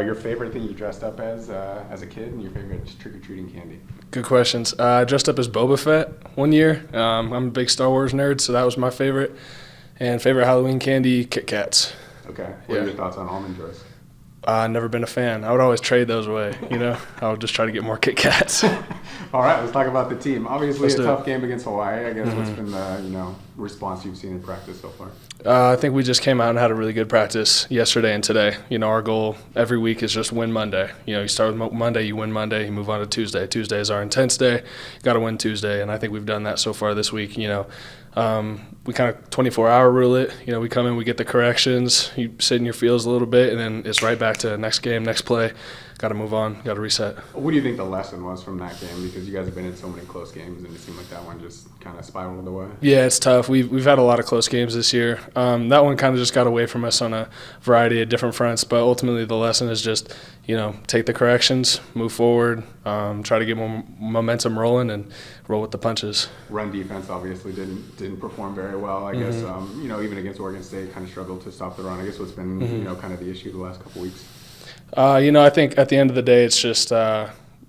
your favorite thing you dressed up as a kid and your favorite trick-or-treating candy? Good questions. I dressed up as Boba Fett one year. I'm a big Star Wars nerd, so that was my favorite. And favorite Halloween candy, Kit Kats. Okay. What are your thoughts on Almond Joys? Never been a fan. I would always trade those away, I would just try to get more Kit Kats. All right, let's talk about the team. Obviously, a tough game against Hawaii. I guess what's been the response you've seen in practice so far? I think we just came out and had a really good practice yesterday and today. Our goal every week is just win Monday. You start with Monday, you win Monday, you move on to Tuesday. Tuesday is our intense day. You got to win Tuesday, and I think we've done that so far this week. We kind of 24-hour rule it. We come in, we get the corrections, you sit in your feels a little bit, and then it's right back to next game, next play. Got to move on, got to reset. What do you think the lesson was from that game? Because you guys have been in so many close games, and it seemed like that one just kind of spiraled away. Yeah, it's tough. We've had a lot of close games this year. That one kind of just got away from us on a variety of different fronts, but ultimately the lesson is just, take the corrections, move forward, try to get more momentum rolling, and roll with the punches. Run defense obviously didn't perform very well. I guess even against Oregon State, kind of struggled to stop the run. I guess what's been kind of the issue the last couple weeks. I think at the end of the day, it's just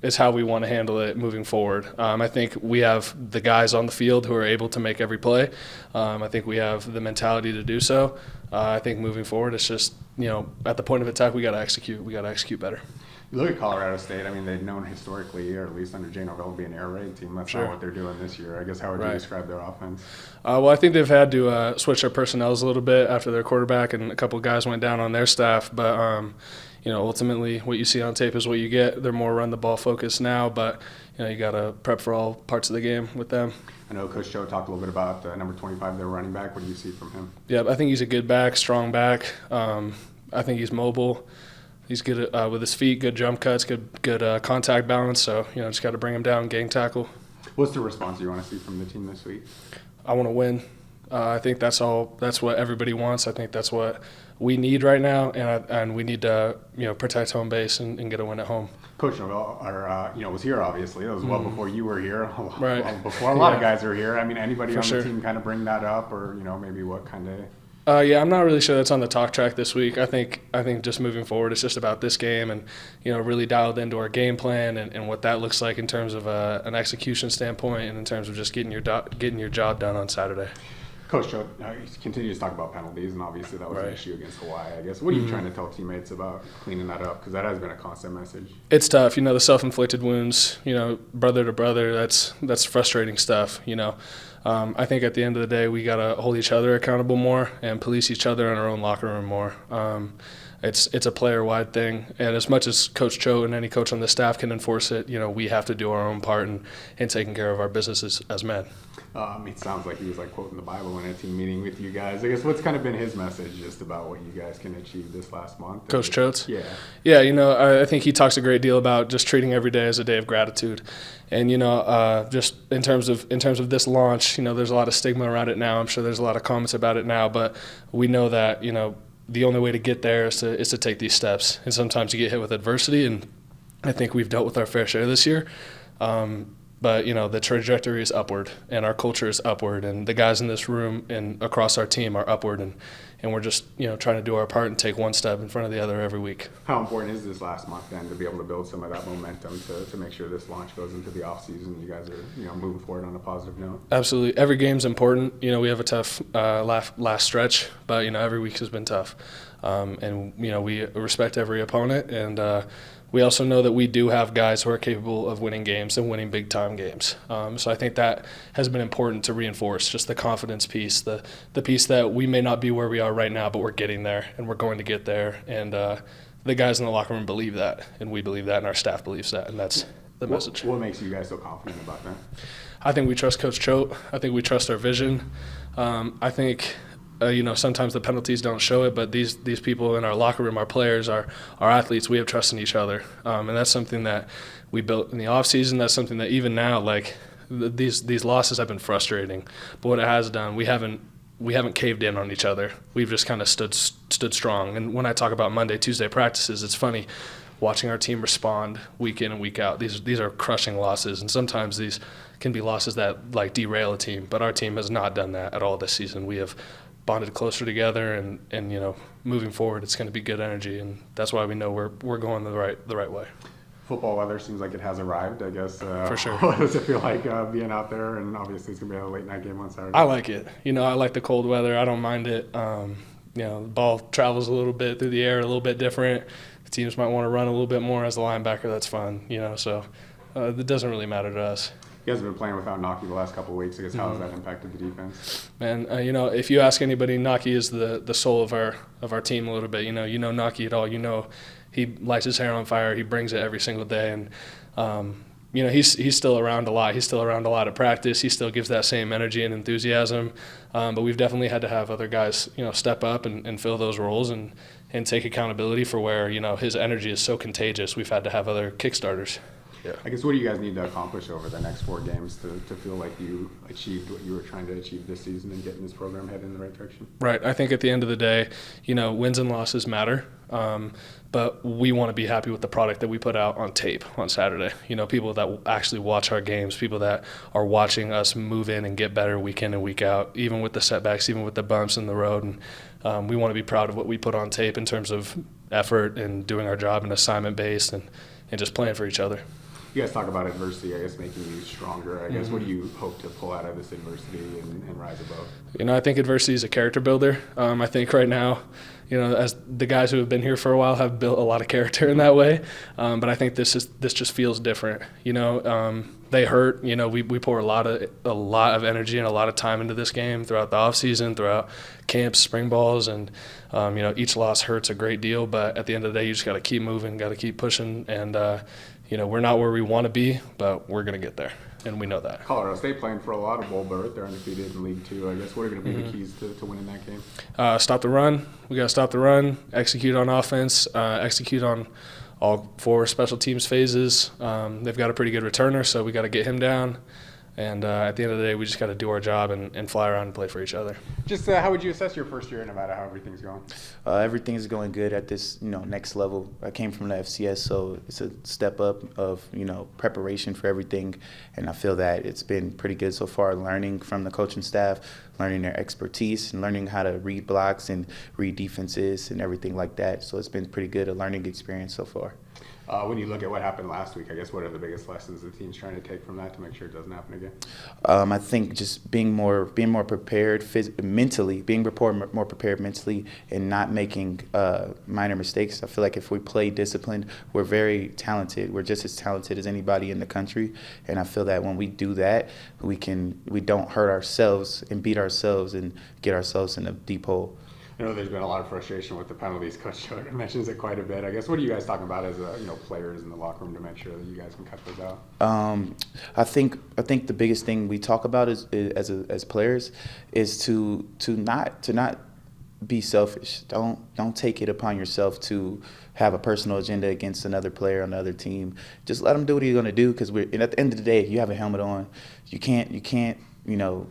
it's how we want to handle it moving forward. I think we have the guys on the field who are able to make every play. I think we have the mentality to do so. I think moving forward, it's just at the point of attack, we got to execute. We got to execute better. You look at Colorado State. I mean, they've known historically, or at least under Jay Norvell, to be an air raid team. That's not what they're doing this year. I guess how would you describe their offense? Well, I think they've had to switch their personnel a little bit after their quarterback and a couple of guys went down on their staff, but. Ultimately what you see on tape is what you get. They're more run the ball focused now, but you got to prep for all parts of the game with them. I know Coach Cho talked a little bit about number 25, their running back. What do you see from him? Yeah, I think he's a good back, strong back. I think he's mobile. He's good with his feet, good jump cuts, good contact balance. So just got to bring him down, gang tackle. What's the response you want to see from the team this week? I want to win. I think that's what everybody wants. I think that's what we need right now, and we need to protect home base and get a win at home. Coach Norvell, was here obviously. That was well before you were here. Right. Well before a lot of guys are here. I mean, anybody on the team kind of bring that up, or maybe what kind of? I'm not really sure that's on the talk track this week. I think just moving forward, it's just about this game and really dialed into our game plan and what that looks like in terms of an execution standpoint and in terms of just getting your job done on Saturday. Coach Cho continues to talk about penalties, and obviously that was an issue against Hawaii. I guess what are you trying to tell teammates about cleaning that up? Because that has been a constant message. It's tough, the self-inflicted wounds. Brother to brother. That's frustrating stuff. I think at the end of the day, we gotta hold each other accountable more and police each other in our own locker room more. It's a player-wide thing, and as much as Coach Cho and any coach on the staff can enforce it, we have to do our own part in taking care of our business as men. It sounds like he was quoting the Bible in a team meeting with you guys. I guess what's kind of been his message just about what you guys can achieve this last month? Coach Choate? Yeah. Yeah, I think he talks a great deal about just treating every day as a day of gratitude. And, just in terms of this launch, there's a lot of stigma around it now. I'm sure there's a lot of comments about it now, but we know that, the only way to get there is to take these steps. And sometimes you get hit with adversity, and I think we've dealt with our fair share this year. But, the trajectory is upward, and our culture is upward, and the guys in this room and across our team are upward, and we're just, trying to do our part and take one step in front of the other every week. How important is this last month, then, to be able to build some of that momentum to make sure this launch goes into the offseason and you guys are, moving forward on a positive note? Absolutely. Every game's important. We have a tough last stretch, but, every week has been tough. And, we respect every opponent, and we also know that we do have guys who are capable of winning games and winning big-time games. So I think that has been important to reinforce, just the confidence piece, the piece that we may not be where we are right now, but we're getting there, and we're going to get there. And the guys in the locker room believe that, and we believe that, and our staff believes that, and that's the message. What makes you guys so confident about that? I think we trust Coach Choate. I think we trust our vision. I think sometimes the penalties don't show it, but these people in our locker room, our players, our athletes, we have trust in each other. And that's something that we built in the offseason. That's something that even now, these losses have been frustrating. But what it has done, we haven't caved in on each other. We've just kind of stood strong. And when I talk about Monday, Tuesday practices, it's funny watching our team respond week in and week out. These are crushing losses, and sometimes these can be losses that derail a team. But our team has not done that at all this season. We have bonded closer together, and you know, moving forward, it's going to be good energy, and that's why we know we're going the right way. Football weather seems like it has arrived, I guess. For sure. What does it feel like being out there? And obviously it's going to be a late night game on Saturday. I like it. You know, I like the cold weather. I don't mind it. You know, the ball travels a little bit through the air, a little bit different. The teams might want to run a little bit more as a linebacker. That's fun, you know, so it doesn't really matter to us. You guys have been playing without Naki the last couple of weeks. I guess how has that impacted the defense? Man, you know, if you ask anybody, Naki is the soul of our team a little bit. You know Naki at all. You know, he lights his hair on fire. He brings it every single day, and you know, he's still around a lot. He's still around a lot at practice. He still gives that same energy and enthusiasm. But we've definitely had to have other guys, you know, step up and fill those roles and take accountability for where, you know, his energy is so contagious. We've had to have other kickstarters. Yeah. I guess what do you guys need to accomplish over the next 4 games to feel like you achieved what you were trying to achieve this season and getting this program headed in the right direction? Right. I think at the end of the day, you know, wins and losses matter, but we want to be happy with the product that we put out on tape on Saturday. You know, people that actually watch our games, people that are watching us move in and get better week in and week out, even with the setbacks, even with the bumps in the road. And we want to be proud of what we put on tape in terms of effort and doing our job and assignment-based and just playing for each other. You guys talk about adversity, I guess, making you stronger. I guess what do you hope to pull out of this adversity and rise above? You know, I think adversity is a character builder. I think right now, you know, as the guys who have been here for a while have built a lot of character in that way. But I think this just feels different. You know, they hurt. You know, we pour a lot of energy and a lot of time into this game throughout the off season, throughout camps, spring balls, and you know, each loss hurts a great deal. But at the end of the day, you just got to keep moving, got to keep pushing, and you know, we're not where we want to be, but we're going to get there, and we know that. Colorado State playing for a lot of bowl berth. They're undefeated in League Two. I guess what are going to be the keys to winning that game? Stop the run. We got to stop the run, execute on offense, execute on all 4 special teams phases. They've got a pretty good returner, so we got to get him down. And at the end of the day, we just got to do our job and fly around and play for each other. Just how would you assess your first year in Nevada, how everything's going? Everything's going good at this, you know, next level. I came from the FCS, so it's a step up of, you know, preparation for everything. And I feel that it's been pretty good so far, learning from the coaching staff, learning their expertise, and learning how to read blocks and read defenses and everything like that. So it's been pretty good, a learning experience so far. When you look at what happened last week, I guess what are the biggest lessons the team's trying to take from that to make sure it doesn't happen again? I think just being more prepared mentally, being more prepared mentally, and not making minor mistakes. I feel like if we play disciplined, we're very talented. We're just as talented as anybody in the country, and I feel that when we do that, we don't hurt ourselves and beat ourselves and get ourselves in a deep hole. I know there's been a lot of frustration with the penalties. Coach Choate mentions it quite a bit. I guess what are you guys talking about as players in the locker room to make sure that you guys can cut those out? I think the biggest thing we talk about as players is to not be selfish. Don't take it upon yourself to have a personal agenda against another player on the other team. Just let them do what he's going to do, because at the end of the day, you have a helmet on. You can't you know,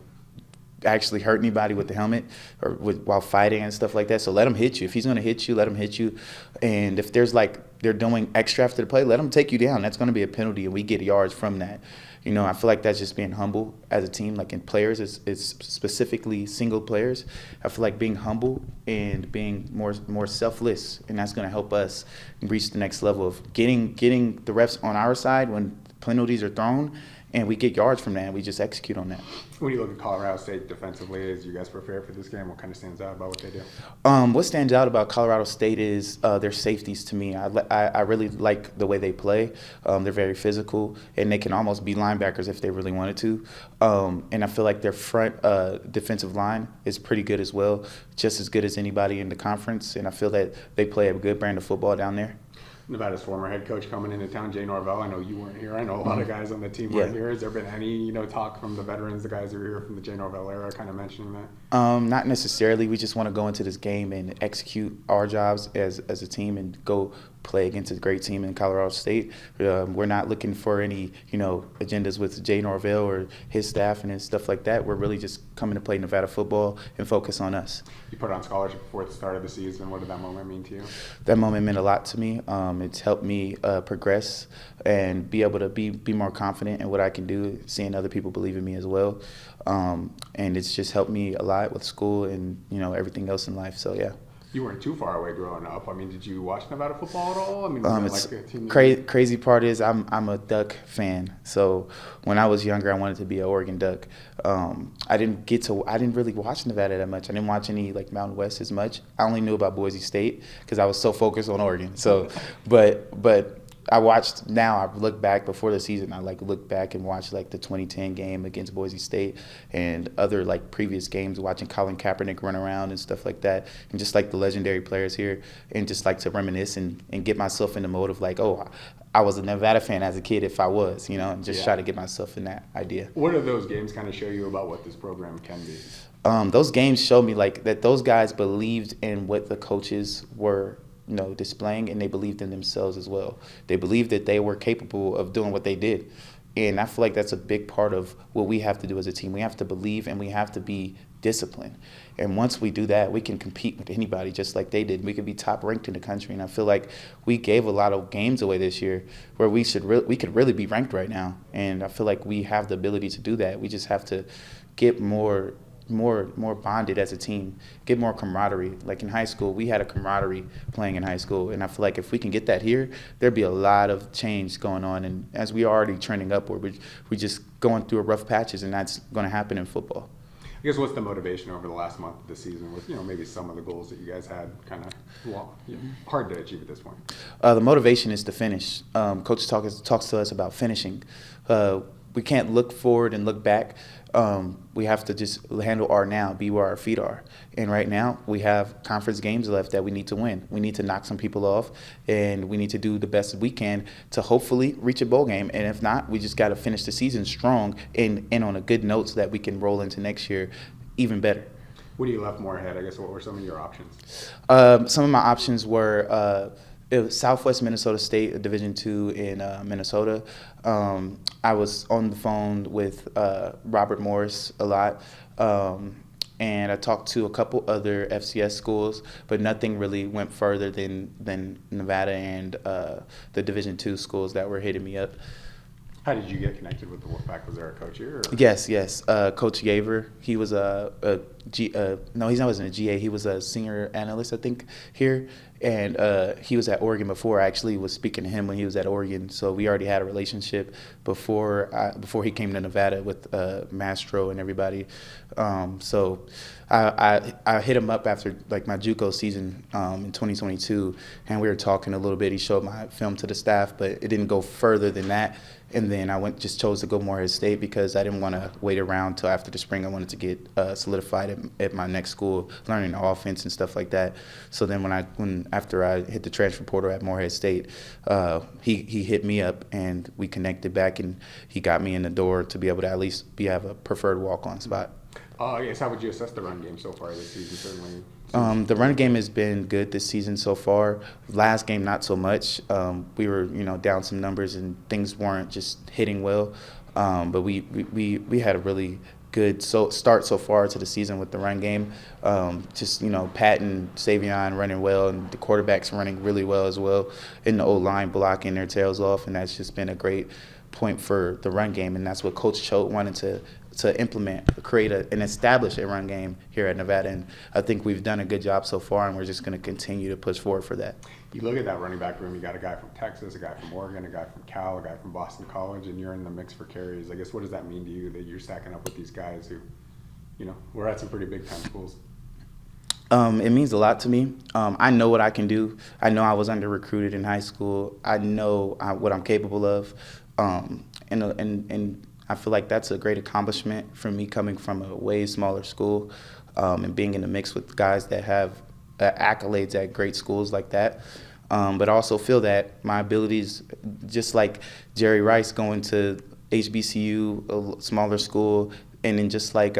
actually hurt anybody with the helmet or while fighting and stuff like that. So let him hit you. If he's going to hit you, let him hit you. And if there's they're doing extra after the play, let them take you down. That's going to be a penalty, and we get yards from that. You know, I feel like that's just being humble as a team. Like in players, it's specifically single players. I feel like being humble and being more selfless, and that's going to help us reach the next level of getting the refs on our side when penalties are thrown, and we get yards from that, and we just execute on that. When you look at Colorado State defensively, as you guys prepare for this game, what kind of stands out about what they do? What stands out about Colorado State is their safeties to me. I really like the way they play. They're very physical, and they can almost be linebackers if they really wanted to. And I feel like their front defensive line is pretty good as well, just as good as anybody in the conference. And I feel that they play a good brand of football down there. Nevada's former head coach coming into town, Jay Norvell. I know you weren't here. I know a lot of guys on the team weren't here. Has there been any, talk from the veterans, the guys who were here from the Jay Norvell era, kind of mentioning that? Not necessarily. We just want to go into this game and execute our jobs as a team and go play against a great team in Colorado State. We're not looking for any, agendas with Jay Norvell or his staff and stuff like that. We're really just coming to play Nevada football and focus on us. You put on scholarship before the start of the season. What did that moment mean to you? That moment meant a lot to me. It's helped me progress and be able to be more confident in what I can do, seeing other people believe in me as well. And it's just helped me a lot with school and, everything else in life. So, yeah. You weren't too far away growing up. I mean, did you watch Nevada football at all? I mean, was it like a team? Crazy part is I'm a Duck fan. So when I was younger, I wanted to be an Oregon Duck. I didn't really watch Nevada that much. I didn't watch any like Mountain West as much. I only knew about Boise State because I was so focused on Oregon. So, but I watched now. I look back before the season. I look back and watch the 2010 game against Boise State and other previous games. Watching Colin Kaepernick run around and stuff like that, and just the legendary players here, and just to reminisce and get myself in the mode of I was a Nevada fan as a kid if I was, and just try to get myself in that idea. What do those games kind of show you about what this program can be? Those games showed me that those guys believed in what the coaches were displaying, and they believed in themselves as well. They believed that they were capable of doing what they did. And I feel like that's a big part of what we have to do as a team. We have to believe and we have to be disciplined. And once we do that, we can compete with anybody just like they did. We could be top ranked in the country. And I feel like we gave a lot of games away this year where we could really be ranked right now. And I feel like we have the ability to do that. We just have to get more bonded as a team, get more camaraderie. In high school, we had a camaraderie playing in high school, and I feel like if we can get that here, there'd be a lot of change going on. And as we are already trending upward, we're just going through a rough patches, and that's going to happen in football. I guess what's the motivation over the last month of the season with maybe some of the goals that you guys had kind of hard to achieve at this point? The motivation is to finish. Coach talks to us about finishing. We can't look forward and look back. We have to just handle our now, be where our feet are. And right now, we have conference games left that we need to win. We need to knock some people off, and we need to do the best we can to hopefully reach a bowl game. And if not, we just got to finish the season strong and on a good note so that we can roll into next year even better. What do you left more ahead? I guess what were some of your options? Some of my options were it was Southwest Minnesota State, Division II in Minnesota. I was on the phone with Robert Morris a lot, and I talked to a couple other FCS schools, but nothing really went further than Nevada and the Division II schools that were hitting me up. How did you get connected with the Wolfpack? Was there a coach here? Or? Yes. Coach Yaver. He was no, he wasn't a GA. He was a senior analyst, I think, here. And he was at Oregon before. I actually was speaking to him when he was at Oregon. So we already had a relationship before he came to Nevada with Mastro and everybody. So I hit him up after my JUCO season in 2022, and we were talking a little bit. He showed my film to the staff, but it didn't go further than that. And then I chose to go Morehead State because I didn't want to wait around till after the spring. I wanted to get solidified at my next school, learning the offense and stuff like that. So then after I hit the transfer portal at Morehead State, he hit me up and we connected back, and he got me in the door to be able to at least have a preferred walk-on spot. Yes, how would you assess the run game so far this season? Certainly. The run game has been good this season so far. Last game, not so much. We were, down some numbers and things weren't just hitting well. But we had a really good start so far to the season with the run game. Pat and Savion running well, and the quarterbacks running really well as well, and the O-line blocking their tails off, and that's just been a great point for the run game, and that's what Coach Choate wanted to implement, create and establish a run game here at Nevada. And I think we've done a good job so far, and we're just going to continue to push forward for that. You look at that running back room, you got a guy from Texas, a guy from Oregon, a guy from Cal, a guy from Boston College, and you're in the mix for carries. I guess what does that mean to you that you're stacking up with these guys who, we're at some pretty big-time schools? It means a lot to me. I know what I can do. I know I was under-recruited in high school. I know what I'm capable of. And I feel like that's a great accomplishment for me coming from a way smaller school and being in the mix with guys that have accolades at great schools like that. But I also feel that my abilities, just like Jerry Rice going to HBCU, a smaller school, and then just like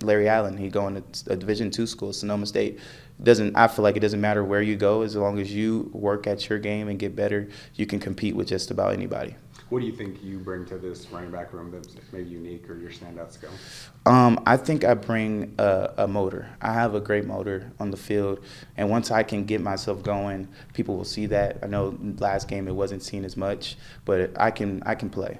Larry Allen, he going to a Division II school, Sonoma State. I feel like it doesn't matter where you go, as long as you work at your game and get better, you can compete with just about anybody. What do you think you bring to this running back room that's maybe unique or your standout skill? I think I bring a motor. I have a great motor on the field, and once I can get myself going, people will see that. I know last game it wasn't seen as much, but I can play.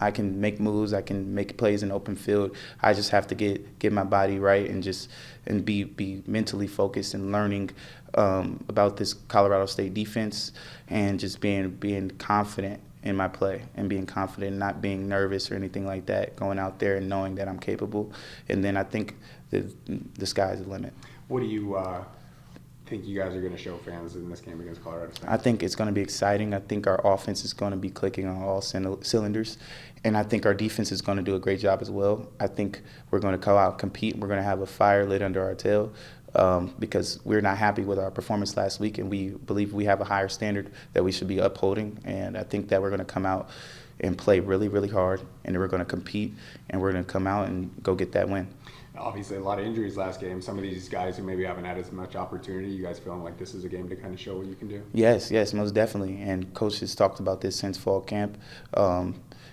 I can make moves. I can make plays in open field. I just have to get my body right and be mentally focused and learning about this Colorado State defense, and just being confident in my play and being confident, not being nervous or anything like that, going out there and knowing that I'm capable. And then I think the sky's the limit. What do you think you guys are going to show fans in this game against Colorado State? I think it's going to be exciting. I think our offense is going to be clicking on all cylinders, and I think our defense is going to do a great job as well. I think we're going to go out and compete. We're going to have a fire lit under our tail, because we're not happy with our performance last week, and we believe we have a higher standard that we should be upholding. And I think that we're going to come out and play really, really hard, and we're going to compete, and we're going to come out and go get that win. Obviously, a lot of injuries last game. Some of these guys who maybe haven't had as much opportunity, you guys feeling like this is a game to kind of show what you can do? Yes, most definitely. And Coach has talked about this since fall camp.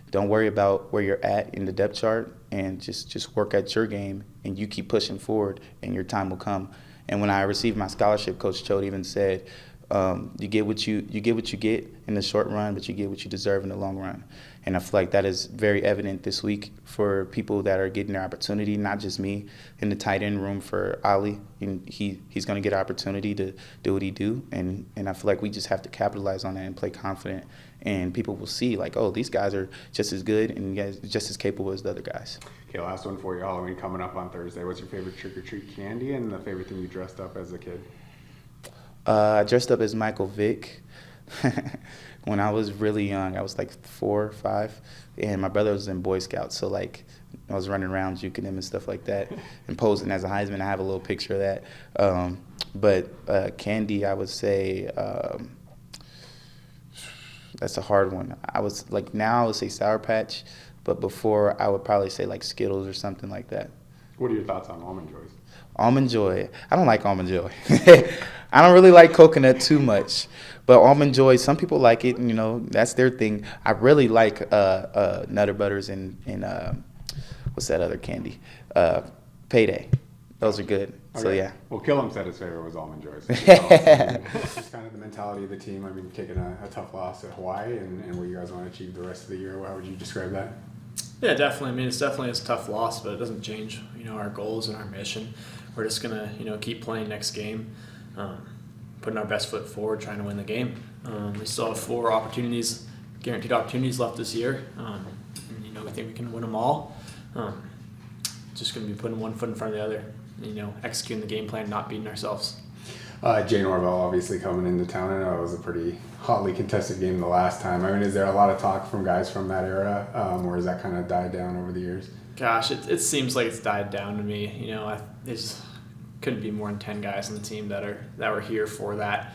Don't worry about where you're at in the depth chart, and just work at your game, and you keep pushing forward, and your time will come. And when I received my scholarship, Coach Choate even said, you get what you get in the short run, but you get what you deserve in the long run. And I feel like that is very evident this week for people that are getting their opportunity, not just me. In the tight end room for Ali, he's going to get an opportunity to do what he do, and I feel like we just have to capitalize on that and play confident, and people will see like, oh, these guys are just as good and just as capable as the other guys. Okay, last one for you. Halloween coming up on Thursday. What's your favorite trick-or-treat candy and the favorite thing you dressed up as a kid? I dressed up as Michael Vick. When I was really young, I was like 4 or 5, and my brother was in Boy Scouts, so like I was running around juking him and stuff like that, and posing as a Heisman. I have a little picture of that. But candy, I would say that's a hard one. I would say Sour Patch, but before I would probably say like Skittles or something like that. What are your thoughts on Almond Joys? Almond Joy. I don't like Almond Joy. I don't really like coconut too much. But Almond Joy, some people like it, and, that's their thing. I really like Nutter Butters and what's that other candy? Payday. Those are good. Okay. So, yeah. Well, Killam said his favorite was Almond Joys. It's kind of the mentality of the team. I mean, taking a tough loss at Hawaii and what you guys want to achieve the rest of the year. How would you describe that? Yeah, definitely. I mean, it's definitely a tough loss, but it doesn't change, our goals and our mission. We're just gonna, keep playing next game, putting our best foot forward, trying to win the game. We still have 4 guaranteed opportunities left this year. We think we can win them all. Just gonna be putting one foot in front of the other. Executing the game plan, not beating ourselves. Jay Norvell obviously coming into town. I know it was a pretty hotly contested game the last time. I mean, is there a lot of talk from guys from that era, or has that kind of died down over the years? Gosh, it seems like it's died down to me. There's couldn't be more than 10 guys on the team that were here for that.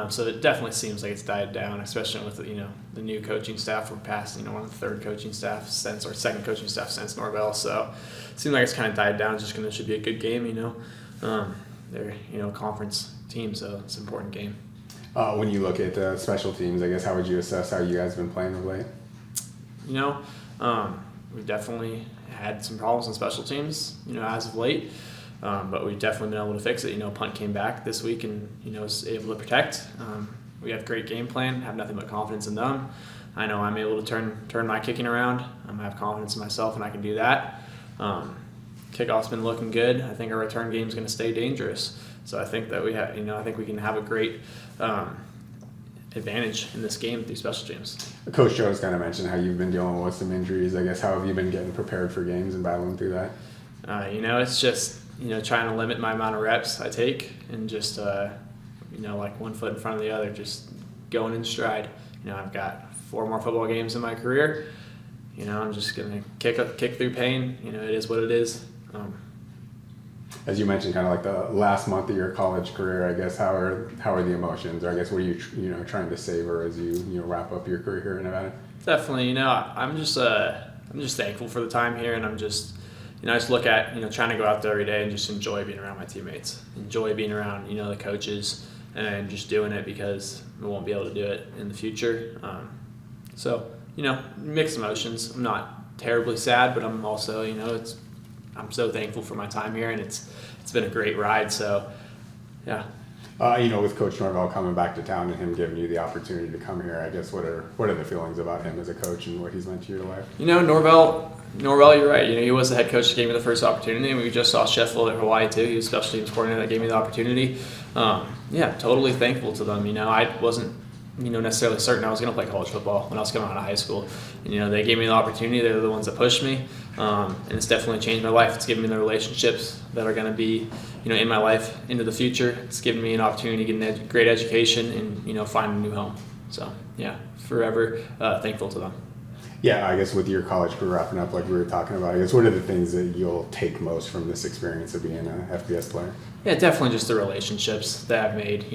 So it definitely seems like it's died down, especially with the new coaching staff. We're past one of the third coaching staff since, or second coaching staff since Norvell. So it seems like it's kind of died down. It's just gonna should be a good game. They're conference team, so it's an important game. When you look at special teams, I guess how would you assess how you guys have been playing of late? We've definitely had some problems on special teams, as of late. But we've definitely been able to fix it. Punt came back this week and, was able to protect. We have great game plan, have nothing but confidence in them. I know I'm able to turn my kicking around. I have confidence in myself and I can do that. Kickoff's been looking good. I think our return game is going to stay dangerous. So I think that we have, I think we can have a great advantage in this game through special teams. Coach Joe's kind of mentioned how you've been dealing with some injuries. I guess how have you been getting prepared for games and battling through that? It's just trying to limit my amount of reps I take and just like one foot in front of the other, just going in stride. I've got 4 more football games in my career. I'm just gonna kick through pain. It is what it is. As you mentioned, kind of like the last month of your college career, I guess how are the emotions, or I guess what are you trying to savor as you wrap up your career here in Nevada? Definitely, I'm just thankful for the time here, and I'm just I just look at, trying to go out there every day and just enjoy being around my teammates, enjoy being around, the coaches, and just doing it because we won't be able to do it in the future. So, mixed emotions. I'm not terribly sad, but I'm also, I'm so thankful for my time here, and it's been a great ride. So, yeah. With Coach Norvell coming back to town and him giving you the opportunity to come here, I guess what are the feelings about him as a coach and what he's meant to your life? Norvell, you're right. He was the head coach that gave me the first opportunity, and we just saw Sheffield at Hawaii too. He was special teams coordinator that gave me the opportunity. Totally thankful to them. I wasn't necessarily certain I was going to play college football when I was coming out of high school. And, they gave me the opportunity. They're the ones that pushed me, and it's definitely changed my life. It's given me the relationships that are going to be, in my life into the future. It's given me an opportunity to get a great education and, find a new home. So, forever thankful to them. Yeah, I guess with your college career wrapping up, like we were talking about, I guess what are the things that you'll take most from this experience of being an FBS player? Yeah, definitely just the relationships that I've made.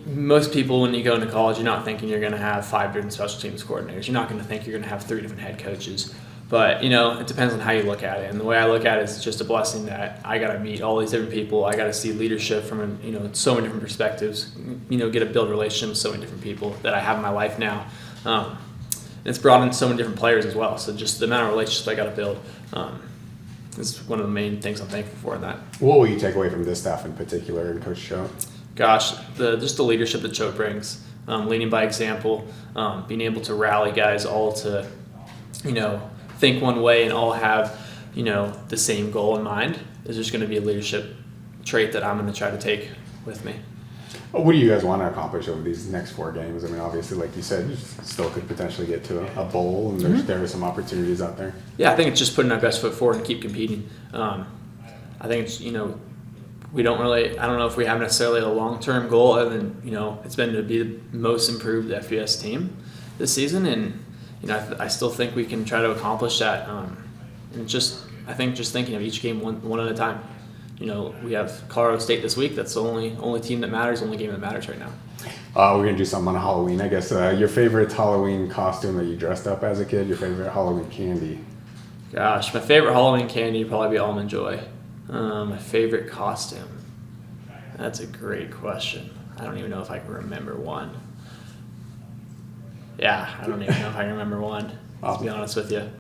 Most people, when you go into college, you're not thinking you're going to have 5 different special teams coordinators. You're not going to think you're going to have 3 different head coaches. But, it depends on how you look at it. And the way I look at it is just a blessing that I got to meet all these different people. I got to see leadership from, so many different perspectives, get to build relationships with so many different people that I have in my life now. And it's brought in so many different players as well. So just the amount of relationships I got to build is one of the main things I'm thankful for in that. What will you take away from this staff in particular and Coach Choate? Gosh, just the leadership that Choate brings, leading by example, being able to rally guys all to, think one way and all have, the same goal in mind is just going to be a leadership trait that I'm going to try to take with me. What do you guys want to accomplish over these next 4 games? I mean, obviously, like you said, you still could potentially get to a bowl, and there are some opportunities out there. Yeah, I think it's just putting our best foot forward and keep competing. I think it's, we don't really, I don't know if we have necessarily a long-term goal other than, it's been to be the most improved FBS team this season. And, I still think we can try to accomplish that. And I think just thinking of each game one at a time. We have Colorado State this week. That's the only team that matters, only game that matters right now. We're going to do something on Halloween, I guess. Your favorite Halloween costume that you dressed up as a kid, your favorite Halloween candy? Gosh, my favorite Halloween candy would probably be Almond Joy. My favorite costume? That's a great question. I don't even know if I can remember one. Yeah, I don't even know if I can remember one, to be honest with you.